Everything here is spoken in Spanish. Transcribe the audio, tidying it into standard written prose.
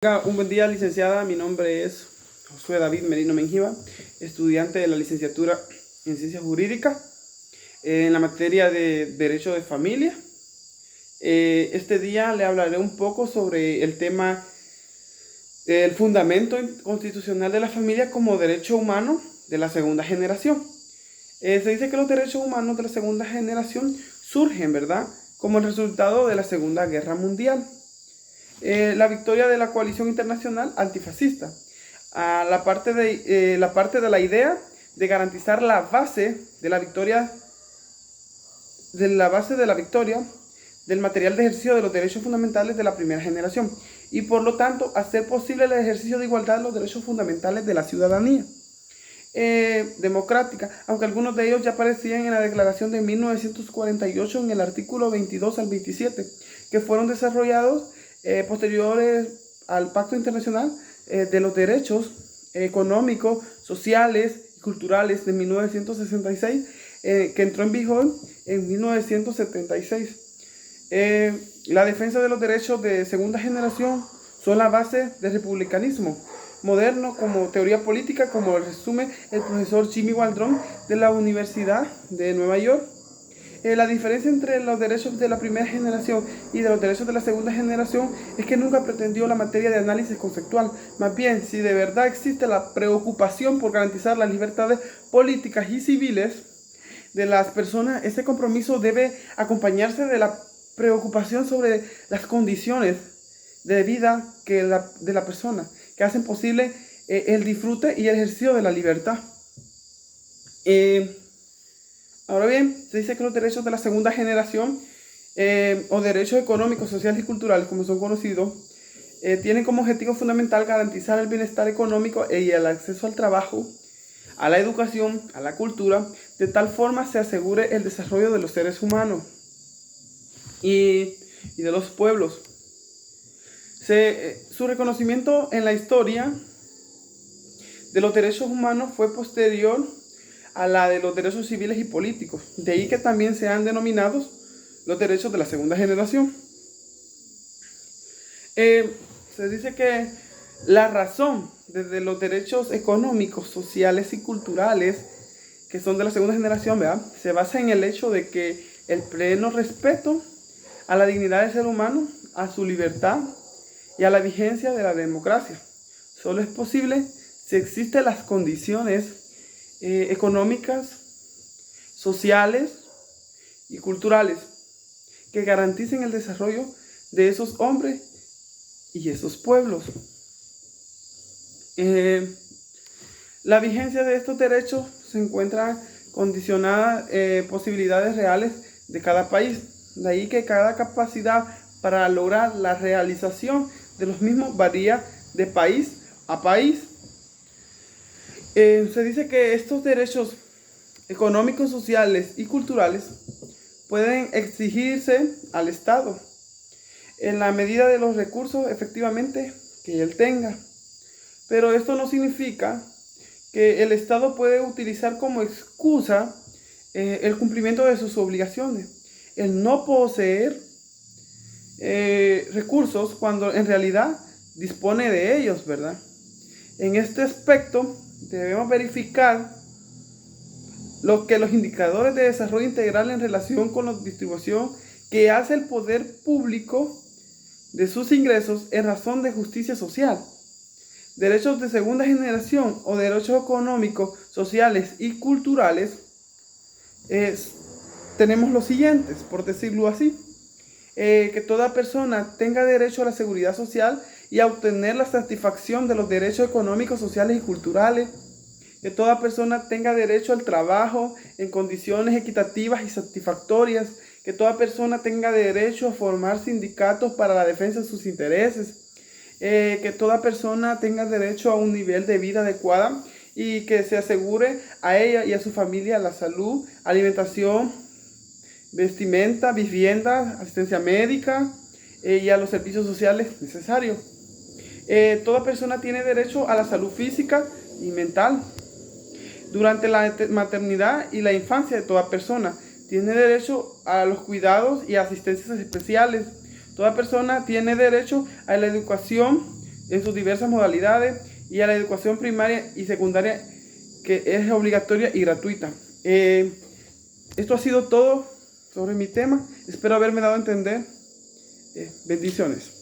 Un buen día, licenciada. Mi nombre es Josué David Merino Menjiva, estudiante de la licenciatura en Ciencias Jurídicas, en la materia de Derecho de Familia. Este día le hablaré un poco sobre el tema del fundamento constitucional de la familia como derecho humano de la segunda generación. Se dice que los derechos humanos de la segunda generación surgen, ¿verdad?, como el resultado de la Segunda Guerra Mundial. La victoria de la coalición internacional antifascista, a la parte de la idea de garantizar la base de la victoria del material de ejercicio de los derechos fundamentales de la primera generación y por lo tanto hacer posible el ejercicio de igualdad de los derechos fundamentales de la ciudadanía democrática, aunque algunos de ellos ya aparecían en la declaración de 1948 en el artículo 22 al 27, que fueron desarrollados posteriores al Pacto Internacional de los Derechos Económicos, Sociales y Culturales de 1966, que entró en vigor en 1976. La defensa de los derechos de segunda generación son la base del republicanismo moderno como teoría política, como lo resume el profesor Jimmy Waldron de la Universidad de Nueva York. La diferencia entre los derechos de la primera generación y de los derechos de la segunda generación es que nunca pretendió la materia de análisis conceptual. Más bien, si de verdad existe la preocupación por garantizar las libertades políticas y civiles de las personas, ese compromiso debe acompañarse de la preocupación sobre las condiciones de vida de la persona, que hacen posible el disfrute y el ejercicio de la libertad. Ahora bien, se dice que los derechos de la segunda generación o derechos económicos, sociales y culturales, como son conocidos, tienen como objetivo fundamental garantizar el bienestar económico y el acceso al trabajo, a la educación, a la cultura, de tal forma se asegure el desarrollo de los seres humanos y de los pueblos. Su reconocimiento en la historia de los derechos humanos fue posterior a la de los derechos civiles y políticos. De ahí que también sean denominados los derechos de la segunda generación. Se dice que la razón de los derechos económicos, sociales y culturales que son de la segunda generación, ¿verdad?, se basa en el hecho de que el pleno respeto a la dignidad del ser humano, a su libertad y a la vigencia de la democracia solo es posible si existen las condiciones económicas, sociales y culturales que garanticen el desarrollo de esos hombres y esos pueblos. La vigencia de estos derechos se encuentra condicionada posibilidades reales de cada país. De ahí que cada capacidad para lograr la realización de los mismos varía de país a país. Se dice que estos derechos económicos, sociales y culturales pueden exigirse al Estado en la medida de los recursos efectivamente que él tenga. Pero esto no significa que el Estado puede utilizar como excusa el cumplimiento de sus obligaciones. El no poseer recursos cuando en realidad dispone de ellos, ¿verdad? En este aspecto debemos verificar lo que los indicadores de desarrollo integral en relación con la distribución que hace el poder público de sus ingresos en razón de justicia social. Derechos de segunda generación o derechos económicos, sociales y culturales tenemos los siguientes, por decirlo así. Que toda persona tenga derecho a la seguridad social y a obtener la satisfacción de los derechos económicos, sociales y culturales. Que toda persona tenga derecho al trabajo en condiciones equitativas y satisfactorias. Que toda persona tenga derecho a formar sindicatos para la defensa de sus intereses. Que toda persona tenga derecho a un nivel de vida adecuada y que se asegure a ella y a su familia la salud, alimentación, vestimenta, vivienda, asistencia médica y a los servicios sociales necesarios. Toda persona tiene derecho a la salud física y mental. Durante la maternidad y la infancia de toda persona tiene derecho a los cuidados y asistencias especiales. Toda persona tiene derecho a la educación en sus diversas modalidades y a la educación primaria y secundaria, que es obligatoria y gratuita. Esto ha sido todo sobre mi tema. Espero haberme dado a entender. Bendiciones.